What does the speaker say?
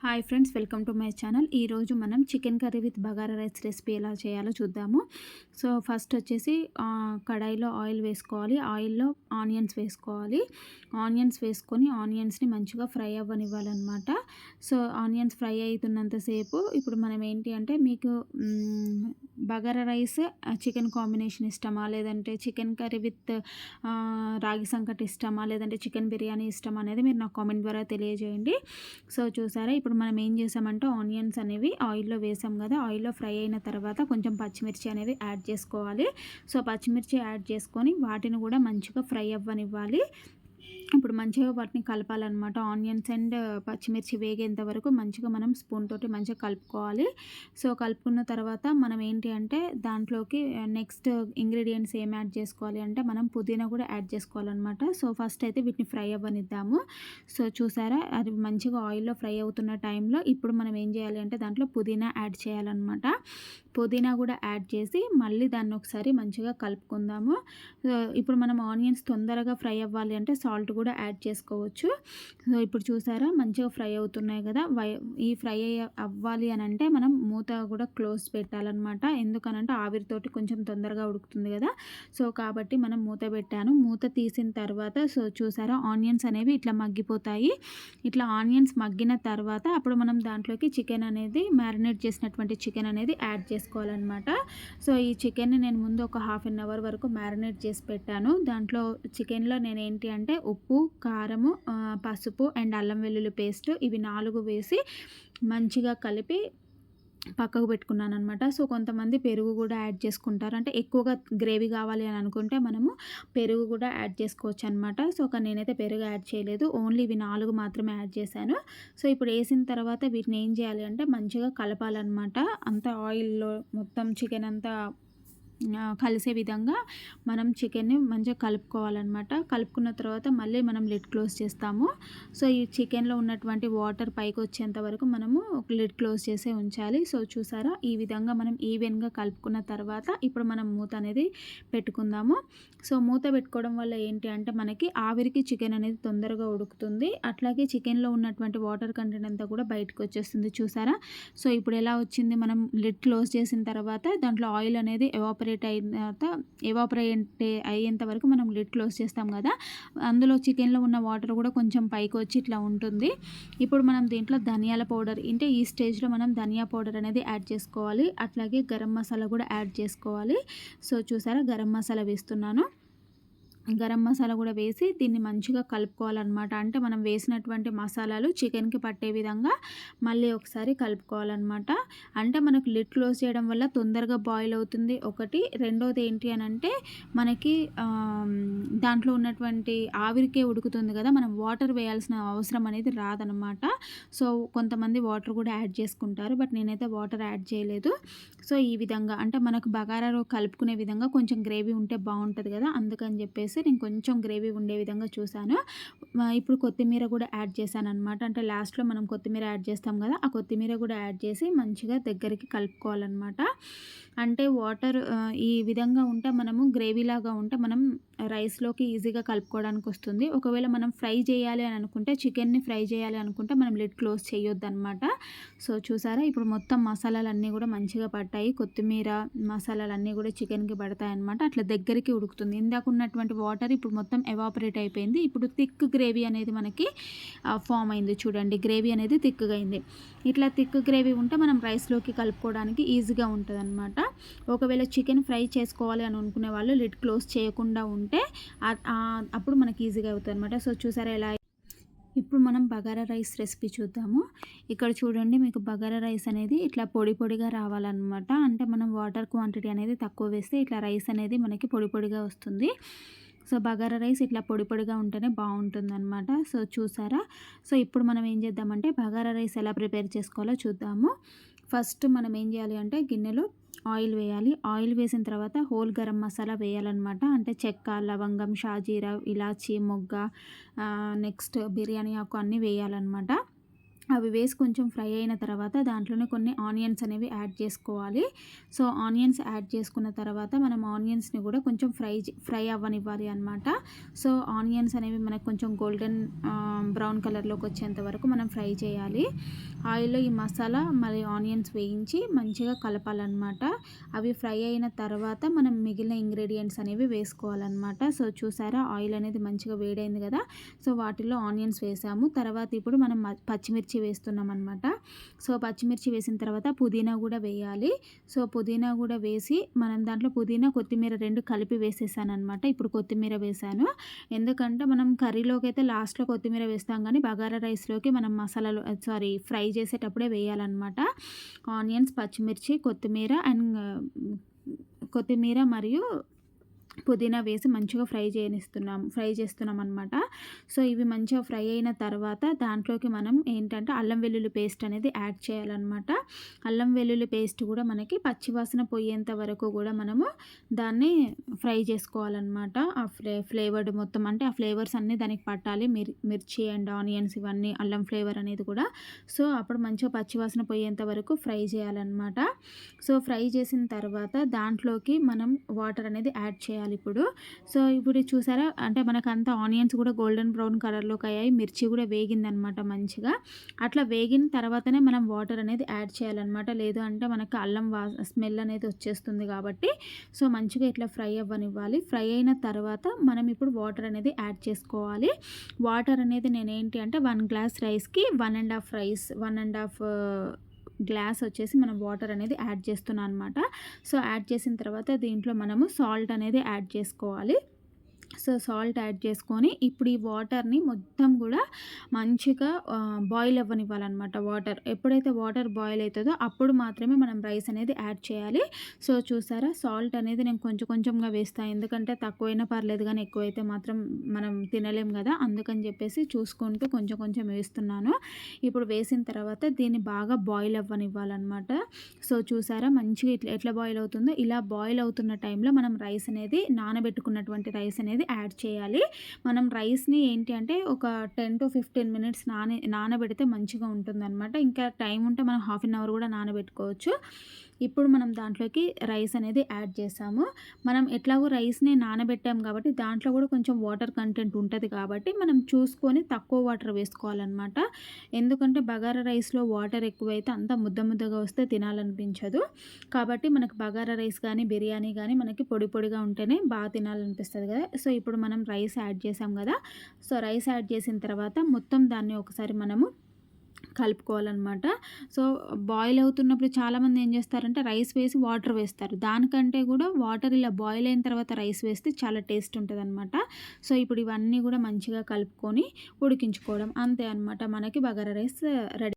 Hi friends, welcome to my channel. ఈరోజు మనం chicken curry with bagara rice recipe ఎలా చేయాలో చూద్దాము. సో ఫస్ట్ వచ్చేసి కడాయిలో ఆయిల్ వేసుకోవాలి. ఆయిల్లో ఆనియన్స్ వేసుకోవాలి. ఆనియన్స్ వేసుకొని ఆనియన్స్ని మంచిగా ఫ్రై అవ్వనివ్వాలన్నమాట. సో ఆనియన్స్ ఫ్రై అవుతున్నంతసేపు ఇప్పుడు మనం ఏంటి అంటే మీకు బగారా రైస్ చికెన్ కాంబినేషన్ ఇష్టమా, లేదంటే చికెన్ కర్రీ విత్ రాగి సంకటి ఇష్టమా, లేదంటే చికెన్ బిర్యానీ ఇష్టమా అనేది మీరు నాకు కామెంట్ ద్వారా తెలియజేయండి. సో చూసారా, ఇప్పుడు మనం ఏం చేసామంటే ఆనియన్స్ అనేవి ఆయిల్లో వేసాం కదా, ఆయిల్లో ఫ్రై అయిన తర్వాత కొంచెం పచ్చిమిర్చి అనేవి యాడ్ చేసుకోవాలి. సో పచ్చిమిర్చి యాడ్ చేసుకొని వాటిని కూడా మంచిగా ఫ్రై అవ్వనివ్వాలి. ఇప్పుడు మంచిగా వాటిని కలపాలన్నమాట. ఆనియన్స్ అండ్ పచ్చిమిర్చి వేగేంత వరకు మంచిగా మనం స్పూన్ తోటి మంచిగా కలుపుకోవాలి. సో కలుపుకున్న తర్వాత మనం ఏంటి అంటే దాంట్లోకి నెక్స్ట్ ఇంగ్రీడియంట్స్ ఏం యాడ్ చేసుకోవాలి అంటే మనం పుదీనా కూడా యాడ్ చేసుకోవాలన్నమాట. సో ఫస్ట్ అయితే వీటిని ఫ్రై అవ్వనిద్దాము. సో చూసారా, అది మంచిగా ఆయిల్లో ఫ్రై అవుతున్న టైంలో ఇప్పుడు మనం ఏం చేయాలి అంటే దాంట్లో పుదీనా యాడ్ చేయాలన్నమాట. పుదీనా కూడా యాడ్ చేసి మళ్ళీ దాన్ని ఒకసారి మంచిగా కలుపుకుందాము. ఇప్పుడు మనం ఆనియన్స్ తొందరగా ఫ్రై అవ్వాలి అంటే సాల్ట్ కూడా యాడ్ చేసుకోవచ్చు. సో ఇప్పుడు చూసారా, మంచిగా ఫ్రై అవుతున్నాయి కదా. ఈ ఫ్రై అవ్వాలి అని అంటే మనం మూత కూడా క్లోజ్ పెట్టాలన్నమాట. ఎందుకనంటే ఆవిరితోటి కొంచెం తొందరగా ఉడుకుతుంది కదా. సో కాబట్టి మనం మూత పెట్టాను. మూత తీసిన తర్వాత సో చూసారా, ఆనియన్స్ అనేవి ఇట్లా మగ్గిపోతాయి. ఇట్లా ఆనియన్స్ మగ్గిన తర్వాత అప్పుడు మనం దాంట్లోకి చికెన్ అనేది మ్యారినేట్ చేసినటువంటి చికెన్ అనేది యాడ్ చేసుకోవాలన్నమాట. సో ఈ చికెన్ని నేను ముందు ఒక హాఫ్ అన్ అవర్ వరకు మ్యారినేట్ చేసి పెట్టాను. దాంట్లో చికెన్లో నేను ఏంటి అంటే ఉప్పు, కారము, పసుపు అండ్ అల్లం వెల్లుల్లి పేస్ట్ ఇవి 4 వేసి మంచిగా కలిపి పక్కకు పెట్టుకున్నాను అనమాట. సో కొంతమంది పెరుగు కూడా యాడ్ చేసుకుంటారు. అంటే ఎక్కువగా గ్రేవీ కావాలి అని అనుకుంటే మనము పెరుగు కూడా యాడ్ చేసుకోవచ్చు అనమాట. సో కానీ నేనైతే పెరుగు యాడ్ చేయలేదు. ఓన్లీ ఇవి 4 మాత్రమే యాడ్ చేశాను. సో ఇప్పుడు వేసిన తర్వాత వీటిని ఏం చేయాలి అంటే మంచిగా కలపాలన్నమాట. అంతా ఆయిల్లో మొత్తం చికెన్ అంతా కలిసే విధంగా మనం చికెన్ని మంచిగా కలుపుకోవాలన్నమాట. కలుపుకున్న తర్వాత మళ్ళీ మనం లిడ్ క్లోజ్ చేస్తాము. సో ఈ చికెన్లో ఉన్నటువంటి వాటర్ పైకి వచ్చేంత వరకు మనము లిడ్ క్లోజ్ చేసే ఉంచాలి. సో చూసారా, ఈ విధంగా మనం ఈవెన్గా కలుపుకున్న తర్వాత ఇప్పుడు మనం మూత అనేది పెట్టుకుందాము. సో మూత పెట్టుకోవడం వల్ల ఏంటి అంటే మనకి ఆవిరికి చికెన్ అనేది తొందరగా ఉడుకుతుంది. అట్లాగే చికెన్లో ఉన్నటువంటి వాటర్ కంటెంట్ అంతా కూడా బయటకు వచ్చేస్తుంది. చూసారా, సో ఇప్పుడు ఎలా వచ్చింది, మనం లిడ్ క్లోజ్ చేసిన తర్వాత దాంట్లో ఆయిల్ అనేది ఎవాపరేట్ అయ్యేంత వరకు మనం లిడ్ క్లోజ్ చేస్తాం కదా, అందులో చికెన్లో ఉన్న వాటర్ కూడా కొంచెం పైకి వచ్చి ఇట్లా ఉంటుంది. ఇప్పుడు మనం దీంట్లో ధనియాల పౌడర్ అంటే ఈ స్టేజ్లో మనం ధనియా పౌడర్ అనేది యాడ్ చేసుకోవాలి. అట్లాగే గరం మసాలా కూడా యాడ్ చేసుకోవాలి. సో చూసారా, గరం మసాలా వేస్తున్నాను. గరం మసాలా కూడా వేసి దీన్ని మంచిగా కలుపుకోవాలన్నమాట. అంటే మనం వేసినటువంటి మసాలాలు చికెన్కి పట్టే విధంగా మళ్ళీ ఒకసారి కలుపుకోవాలన్నమాట. అంటే మనకు లిడ్ క్లోజ్ చేయడం వల్ల తొందరగా బాయిల్ అవుతుంది ఒకటి. రెండోది ఏంటి అని అంటే మనకి దాంట్లో ఉన్నటువంటి ఆవిరికే ఉడుకుతుంది కదా, మనం వాటర్ వేయాల్సిన అవసరం అనేది రాదనమాట. సో కొంతమంది వాటర్ కూడా యాడ్ చేసుకుంటారు, బట్ నేనైతే వాటర్ యాడ్ చేయలేదు. సో ఈ విధంగా అంటే మనకు బగారాలో కలుపుకునే విధంగా కొంచెం గ్రేవీ ఉంటే బాగుంటుంది కదా, అందుకని చెప్పేసి నేను కొంచెం గ్రేవీ ఉండే విధంగా చూశాను. ఇప్పుడు కొత్తిమీర కూడా యాడ్ చేశాను అనమాట. అంటే లాస్ట్లో మనం కొత్తిమీర యాడ్ చేస్తాం కదా, ఆ కొత్తిమీర కూడా యాడ్ చేసి మంచిగా దగ్గరికి కలుపుకోవాలన్నమాట. అంటే వాటర్ ఈ విధంగా ఉంటే మనము గ్రేవీలాగా ఉంటే మనం రైస్లోకి ఈజీగా కలుపుకోవడానికి వస్తుంది. ఒకవేళ మనం ఫ్రై చేయాలి అని అనుకుంటే, చికెన్ని ఫ్రై చేయాలి అనుకుంటే మనం లిడ్ క్లోజ్ చేయొద్దు అనమాట. సో చూసారా, ఇప్పుడు మొత్తం మసాలాలన్నీ కూడా మంచిగా పట్టాయి. కొత్తిమీర మసాలాలన్నీ కూడా చికెన్కి పడతాయి అనమాట. అట్లా దగ్గరికి ఉడుకుతుంది. ఇందాక ఉన్నటువంటి వాటర్ ఇప్పుడు మొత్తం ఎవాపరేట్ అయిపోయింది. ఇప్పుడు థిక్ గ్రేవీ అనేది మనకి ఫామ్ అయింది. చూడండి, గ్రేవీ అనేది థిక్గా అయింది. ఇట్లా థిక్ గ్రేవీ ఉంటే మనం రైస్లోకి కలుపుకోవడానికి ఈజీగా ఉంటుంది అనమాట. ఒకవేళ చికెన్ ఫ్రై చేసుకోవాలి అని అనుకునే వాళ్ళు లిడ్ క్లోజ్ చేయకుండా ఉంటే అప్పుడు మనకి ఈజీగా అవుతుంది అనమాట. సో చూసారా ఎలా. ఇప్పుడు మనం బగారా రైస్ రెసిపీ చూద్దాము. ఇక్కడ చూడండి, మీకు బగారా రైస్ అనేది ఇట్లా పొడి పొడిగా రావాలన్నమాట. అంటే మనం వాటర్ క్వాంటిటీ అనేది తక్కువ వేస్తే ఇట్లా రైస్ అనేది మనకి పొడి పొడిగా వస్తుంది. సో బగారా రైస్ ఇట్లా పొడి పొడిగా ఉంటేనే బాగుంటుందన్నమాట. సో చూసారా, సో ఇప్పుడు మనం ఏం చేద్దామంటే బగారా రైస్ ఎలా ప్రిపేర్ చేసుకోవాలో చూద్దాము. ఫస్ట్ మనం ఏం చేయాలి అంటే గిన్నెలో ఆయిల్ వేయాలి. ఆయిల్ వేసిన తర్వాత హోల్ గరం మసాలా వేయాలన్నమాట. అంటే చెక్క, లవంగం, షాజీరా, ఇలాచీ, మొగ్గ, నెక్స్ట్ బిర్యానీ ఆకు అన్నీ వేయాలన్నమాట. అవి వేసి కొంచెం ఫ్రై అయిన తర్వాత దాంట్లోనే కొన్ని ఆనియన్స్ అనేవి యాడ్ చేసుకోవాలి. సో ఆనియన్స్ యాడ్ చేసుకున్న తర్వాత మనం ఆనియన్స్ని కూడా కొంచెం ఫ్రై అవ్వనివ్వాలి అనమాట. సో ఆనియన్స్ అనేవి మనకు కొంచెం గోల్డెన్ బ్రౌన్ కలర్లోకి వచ్చేంత వరకు మనం ఫ్రై చేయాలి. ఆయిల్లో ఈ మసాలా మరి ఆనియన్స్ వేయించి మంచిగా కలపాలన్నమాట. అవి ఫ్రై అయిన తర్వాత మనం మిగిలిన ఇంగ్రీడియంట్స్ అనేవి వేసుకోవాలన్నమాట. సో చూసారా, ఆయిల్ అనేది మంచిగా వేడైంది కదా. సో వాటిల్లో ఆనియన్స్ వేసాము. తర్వాత ఇప్పుడు మనం పచ్చిమిర్చి వేస్తున్నాం అనమాట. సో పచ్చిమిర్చి వేసిన తర్వాత పుదీనా కూడా వేయాలి. సో పుదీనా కూడా వేసి మనం దాంట్లో పుదీనా కొత్తిమీర రెండు కలిపి వేసేసాను అనమాట. ఇప్పుడు కొత్తిమీర వేసాను, ఎందుకంటే మనం కర్రీలోకి అయితే లాస్ట్లో కొత్తిమీర వేస్తాం, కానీ బగారా రైస్లోకి మనం మసాలాలు ఫ్రై చేసేటప్పుడే వేయాలన్నమాట. ఆనియన్స్, పచ్చిమిర్చి, కొత్తిమీర మరియు పుదీనా వేసి మంచిగా ఫ్రై చేస్తున్నాం అనమాట. సో ఇవి మంచిగా ఫ్రై అయిన తర్వాత దాంట్లోకి మనం ఏంటంటే అల్లం వెల్లుల్లి పేస్ట్ అనేది యాడ్ చేయాలన్నమాట. అల్లం వెల్లుల్లి పేస్ట్ కూడా మనకి పచ్చివాసన పోయేంత వరకు కూడా మనము దాన్ని ఫ్రై చేసుకోవాలన్నమాట. ఆ ఫ్లేవర్డ్ మొత్తం అంటే ఆ ఫ్లేవర్స్ అన్నీ దానికి పట్టాలి. మిర్చి అండ్ ఆనియన్స్ ఇవన్నీ అల్లం ఫ్లేవర్ అనేది కూడా. సో అప్పుడు మంచిగా పచ్చివాసన పోయేంత వరకు ఫ్రై చేయాలన్నమాట. సో ఫ్రై చేసిన తర్వాత దాంట్లోకి మనం వాటర్ అనేది యాడ్ చేయాలి ఇప్పుడు. సో ఇప్పుడు చూసారా, అంటే మనకంతా ఆనియన్స్ కూడా గోల్డెన్ బ్రౌన్ కలర్లోకి అయ్యాయి, మిర్చి కూడా వేగిందనమాట మంచిగా. అట్లా వేగిన తర్వాతనే మనం వాటర్ అనేది యాడ్ చేయాలన్నమాట. లేదు అంటే మనకు అల్లం స్మెల్ అనేది వచ్చేస్తుంది కాబట్టి సో మంచిగా ఇట్లా ఫ్రై అవ్వనివ్వాలి. ఫ్రై అయిన తర్వాత మనం ఇప్పుడు వాటర్ అనేది యాడ్ చేసుకోవాలి. వాటర్ అనేది నేనేంటి అంటే 1 గ్లాస్ రైస్కి 1.5 గ్లాస్ వచ్చేసి మనం వాటర్ అనేది యాడ్ చేస్తున్నాను అనమాట. సో యాడ్ చేసిన తర్వాత దీంట్లో మనము సాల్ట్ అనేది యాడ్ చేసుకోవాలి. సో సాల్ట్ యాడ్ చేసుకొని ఇప్పుడు ఈ వాటర్ని మొత్తం కూడా మంచిగా బాయిల్ అవ్వనివ్వాలన్నమాట. ఎప్పుడైతే వాటర్ బాయిల్ అవుతుందో అప్పుడు మాత్రమే మనం రైస్ అనేది యాడ్ చేయాలి. సో చూసారా, సాల్ట్ అనేది నేను కొంచెం కొంచెంగా వేస్తాను, ఎందుకంటే తక్కువైనా పర్లేదు కానీ ఎక్కువైతే మాత్రం మనం తినలేం కదా, అందుకని చెప్పేసి చూసుకుంటూ కొంచెం కొంచెం వేస్తున్నాను. ఇప్పుడు వేసిన తర్వాత దీన్ని బాగా బాయిల్ అవ్వనివ్వాలన్నమాట. సో చూసారా మంచిగా ఎట్లా బాయిల్ అవుతుందో, ఇలా బాయిల్ అవుతున్న టైంలో మనం నానబెట్టుకున్నటువంటి రైస్ అనేది యాడ్ చేయాలి. మనం రైస్ని ఏంటి అంటే ఒక 10 to 15 మినిట్స్ నానబెడితే మంచిగా ఉంటుందన్నమాట. ఇంకా టైం ఉంటే మనం హాఫ్ అన్ అవర్ కూడా నానబెట్టుకోవచ్చు. ఇప్పుడు మనం దాంట్లోకి రైస్ అనేది యాడ్ చేసాము. మనం ఎట్లాగో రైస్ని నానబెట్టాం కాబట్టి దాంట్లో కూడా కొంచెం వాటర్ కంటెంట్ ఉంటుంది కాబట్టి మనం చూసుకొని తక్కువ వాటర్ వేసుకోవాలన్నమాట. ఎందుకంటే బగారా రైస్లో వాటర్ ఎక్కువైతే అంతా ముద్దగా వస్తే తినాలనిపించదు. కాబట్టి మనకు బగారా రైస్ కానీ బిర్యానీ కానీ మనకి పొడిగా ఉంటేనే బాగా తినాలనిపిస్తుంది కదా. సో ఇప్పుడు మనం రైస్ యాడ్ చేసాం కదా. సో రైస్ యాడ్ చేసిన తర్వాత మొత్తం దాన్ని ఒకసారి మనము కలుపుకోవాలన్నమాట. సో బాయిల్ అవుతున్నప్పుడు చాలామంది ఏం చేస్తారంటే రైస్ వేసి వాటర్ వేస్తారు. దానికంటే కూడా వాటర్ ఇలా బాయిల్ అయిన తర్వాత రైస్ వేస్తే చాలా టేస్ట్ ఉంటుందన్నమాట. సో ఇప్పుడు ఇవన్నీ కూడా మంచిగా కలుపుకొని ఉడికించుకోవడం అంతే అనమాట. మనకి బగారా రైస్ రెడీ.